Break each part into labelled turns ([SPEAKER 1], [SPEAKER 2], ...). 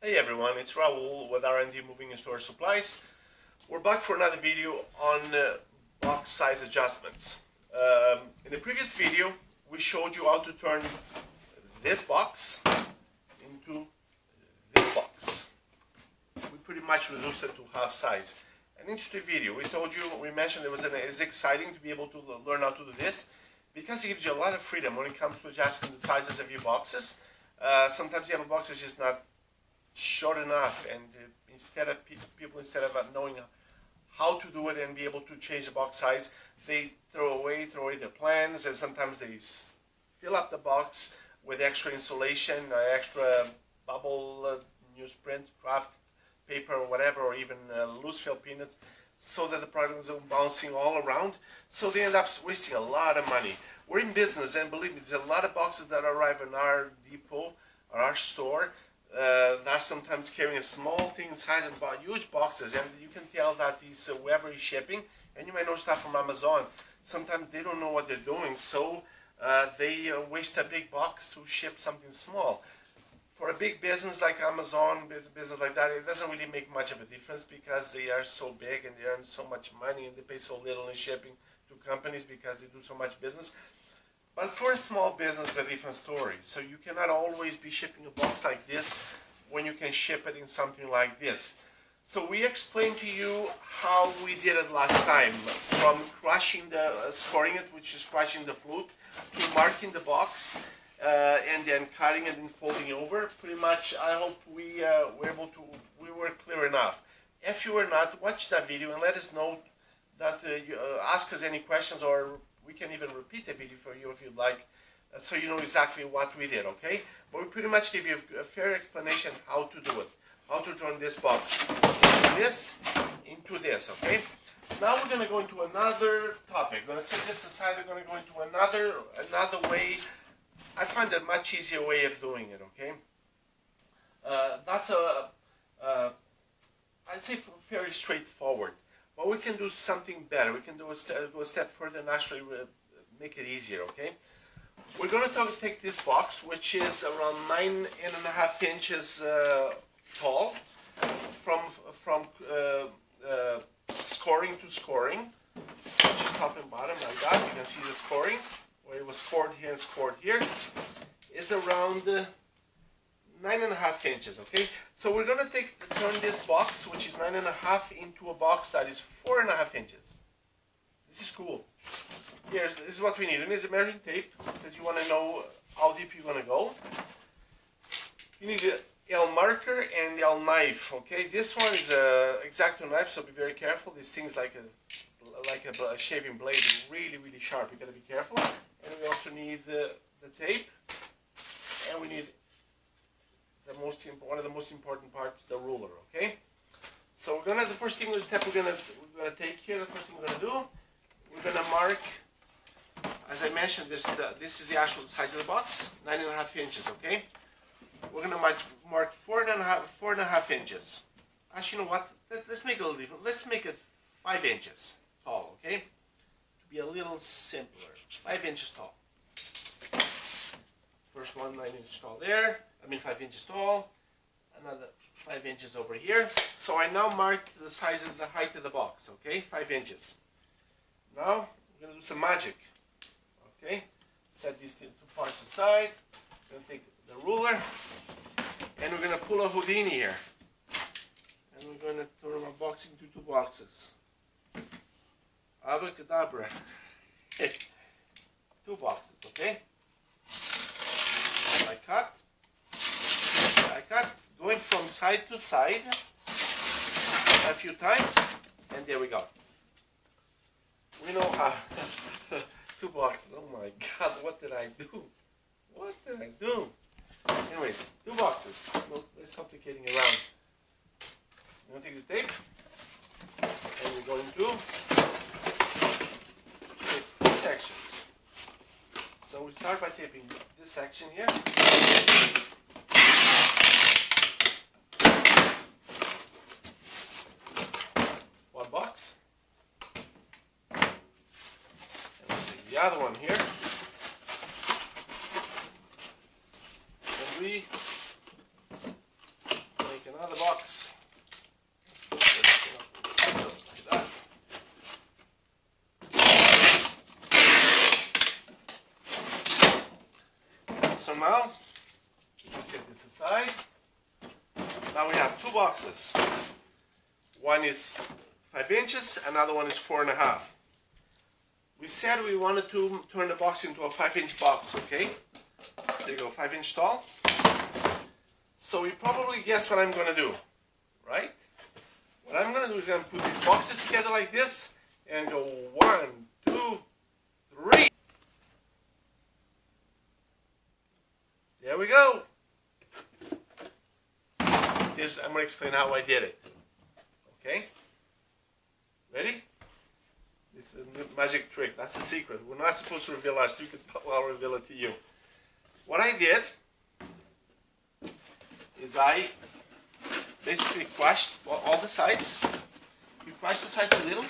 [SPEAKER 1] Hey everyone, it's Raul with R&D Moving and Storage Supplies. We're back for another video on box size adjustments. In the previous video, we showed you how to turn this box into this box. We pretty much reduced it to half size. An interesting video. We mentioned it's exciting to be able to learn how to do this because it gives you a lot of freedom when it comes to adjusting the sizes of your boxes. Sometimes you have a box that's just not short enough, and instead of knowing how to do it and be able to change the box size, they throw away their plans, and sometimes they fill up the box with extra insulation, extra bubble newsprint, Kraft paper or whatever, or even loosefil peanuts, so that the product is bouncing all around. So they end up wasting a lot of money. We're in business, and believe me, there's a lot of boxes that arrive in our depot or our store that sometimes carrying a small thing inside and huge boxes, and you can tell that these whoever is shipping, and you might know stuff from Amazon, sometimes they don't know what they're doing, so they waste a big box to ship something small. For a big business like Amazon, business like that, it doesn't really make much of a difference because they are so big and they earn so much money and they pay so little in shipping to companies because they do so much business. But for a small business, it's a different story. So you cannot always be shipping a box like this when you can ship it in something like this. So we explained to you how we did it last time, from scoring it, which is crushing the flute, to marking the box, and then cutting it and folding over. Pretty much, I hope we were clear enough. If you were not, watch that video and let us know that ask us any questions, or we can even repeat the video for you if you'd like, so you know exactly what we did, okay? But we pretty much give you a fair explanation how to do it, how to turn this box into this, okay? Now we're going to go into another topic. We're going to set this aside. We're going to go into another way. I find a much easier way of doing it, okay? That's I'd say very straightforward. But we can do something better. We can go a step further and actually make it easier, okay? We're going to take this box, which is around 9.5 inches tall, from scoring to scoring, which is top and bottom like that. You can see the scoring, where it was scored here and scored here. It's around 9.5 inches, okay? So we're going to turn this box, which is 9.5, into a box that is 4.5 inches. This is cool. This is what we need. We need a measuring tape, because you want to know how deep you're going to go. You need an L marker and L knife, okay? This one is an X-Acto knife, so be very careful. This thing's like a shaving blade, really, really sharp. You got to be careful. And we also need the tape, and we need one of the most important parts, the ruler, okay? So the first thing, we're gonna take here, the first thing we're gonna do, we're gonna mark, as I mentioned, this is the actual size of the box, 9.5 inches, okay? We're gonna mark 4.5 inches. Actually, you know what? Let's make it a little different. Let's make it 5 inches tall, okay? To be a little simpler, 5 inches tall. First one, 9 inches tall there. 5 inches tall, another 5 inches over here. So I now marked the size of the height of the box, okay? 5 inches. Now we're going to do some magic, okay? Set these two parts aside. We're going to take the ruler, and we're going to pull a Houdini here. And we're going to turn our box into two boxes. Abracadabra. 2 boxes, okay? I cut, going from side to side a few times, and there we go. We know how. 2 boxes. Oh my God, what did I do? What did I do? Anyways, 2 boxes. No less complicating around. We're going to take the tape, and we're going to tape sections. So we start by taping this section here. One box. And we'll take the other one here. And we make the box. Like that. So now, we set this aside. Now we have two boxes. One is 5 inches, another one is 4.5. We said we wanted to turn the box into a 5-inch box, okay? There you go, 5-inch tall. So you probably guess what I'm going to do, right? What I'm going to do is I'm going to put these boxes together like this and go 1, 2, 3. There we go. I'm going to explain how I did it. Okay? Ready? This is a magic trick. That's a secret. We're not supposed to reveal our secret, but I'll reveal it to you. What I did is I basically crushed all the sides. You crush the sides a little.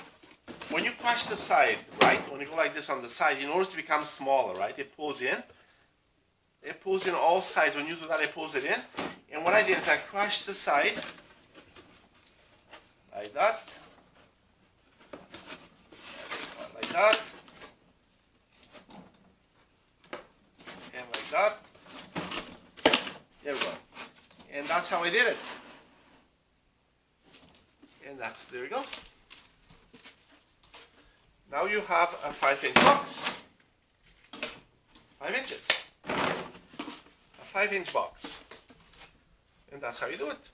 [SPEAKER 1] When you crush the side, right, when you go like this on the side, in order to become smaller, right, it pulls in. It pulls in all sides. When you do that, it pulls it in. And what I did is I crushed the side like that. Like that. And like that. There we go. And that's how I did it. And there we go. Now you have a 5-inch box. 5 inches. A 5-inch box. And that's how you do it.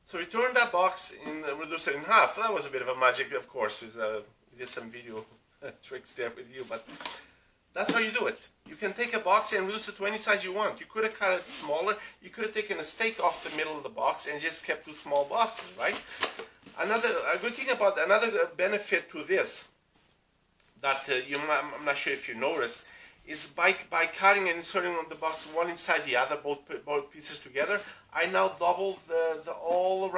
[SPEAKER 1] So we turned that box in, reduce it in half. That was a bit of a magic, of course. We did some video tricks there with you, but that's how you do it. You can take a box and reduce it to any size you want. You could have cut it smaller. You could have taken a steak off the middle of the box and just kept 2 small boxes, right? A good thing about another benefit to this that I'm not sure if you noticed, is by cutting and inserting on the box one inside the other, both pieces together, I now double double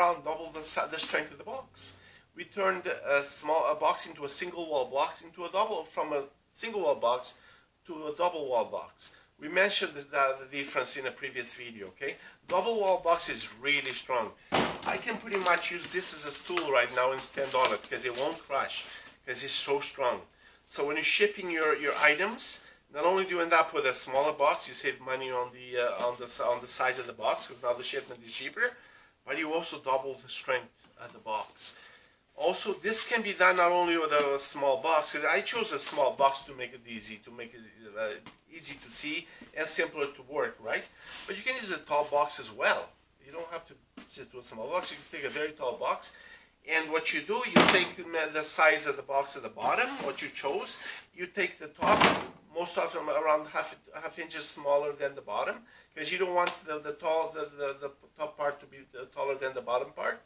[SPEAKER 1] the strength of the box. We turned a box into a single wall box from a single wall box to a double wall box. We mentioned the difference in a previous video, okay? Double wall box is really strong. I can pretty much use this as a stool right now and stand on it because it won't crash because it's so strong. So when you're shipping your items, not only do you end up with a smaller box, you save money on the size of the box because now the shipment is cheaper, but you also double the strength of the box. Also, this can be done not only with a small box, because I chose a small box to make it easy, easy to see and simpler to work, right? But you can use a tall box as well. You don't have to just do a small box. You can take a very tall box, and what you do, you take the size of the box at the bottom, what you chose. You take the top, most often around half inches smaller than the bottom, because you don't want the top part to be taller than the bottom part.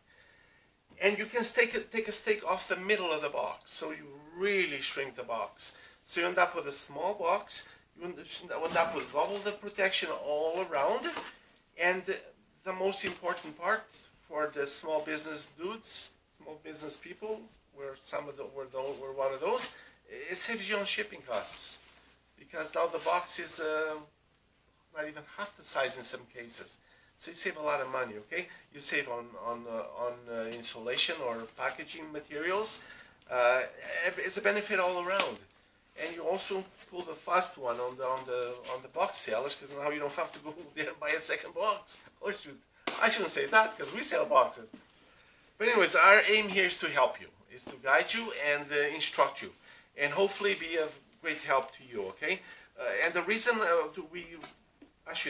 [SPEAKER 1] And you can take a steak off the middle of the box, so you really shrink the box. So you end up with a small box, you end up with double the protection all around, and the most important part for the small business dudes, small business people, we're one of those, it saves you on shipping costs. Because now the box is not even half the size in some cases. So you save a lot of money, okay? You save on insulation or packaging materials. It's a benefit all around. And you also pull the fast one on the box sellers, because now you don't have to go there and buy a second box. Oh shoot, I shouldn't say that because we sell boxes. But anyways, our aim here is to help you, is to guide you and instruct you, and hopefully be of great help to you, okay? And the reason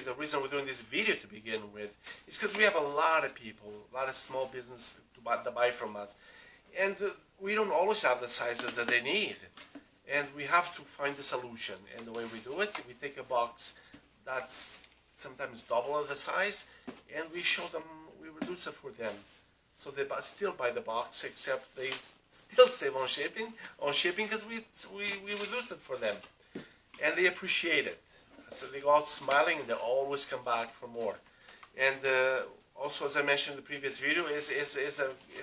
[SPEAKER 1] the reason we're doing this video to begin with is because we have a lot of people, a lot of small business to buy from us, and we don't always have the sizes that they need, and we have to find the solution. And the way we do it, we take a box that's sometimes double of the size, and we show them, we reduce it for them, so they still buy the box, except they still save on shipping because we reduced it for them, and they appreciate it. So they go out smiling and they always come back for more. And also, as I mentioned in the previous video, is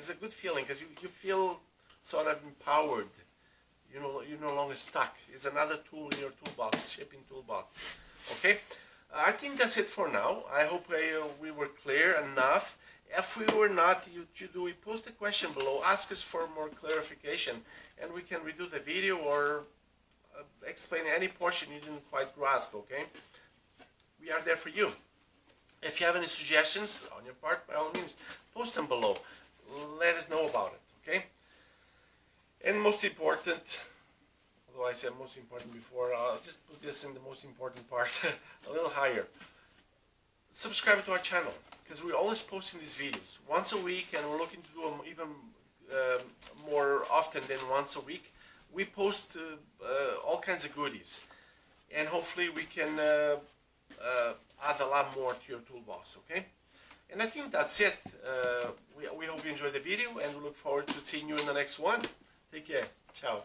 [SPEAKER 1] a good feeling because you feel sort of empowered. You're no longer stuck. It's another tool in your toolbox, shipping toolbox. Okay, I think that's it for now. I hope we were clear enough. If we were not, we post a question below, ask us for more clarification, and we can redo the video or explain any portion you didn't quite grasp, okay? We are there for you. If you have any suggestions on your part, by all means, post them below. Let us know about it, okay? And most important, although I said most important before, I'll just put this in the most important part a little higher. Subscribe to our channel, because we're always posting these videos once a week, and we're looking to do them even more often than once a week. We post all kinds of goodies, and hopefully we can add a lot more to your toolbox, okay? And I think that's it. We hope you enjoyed the video, and we look forward to seeing you in the next one. Take care. Ciao.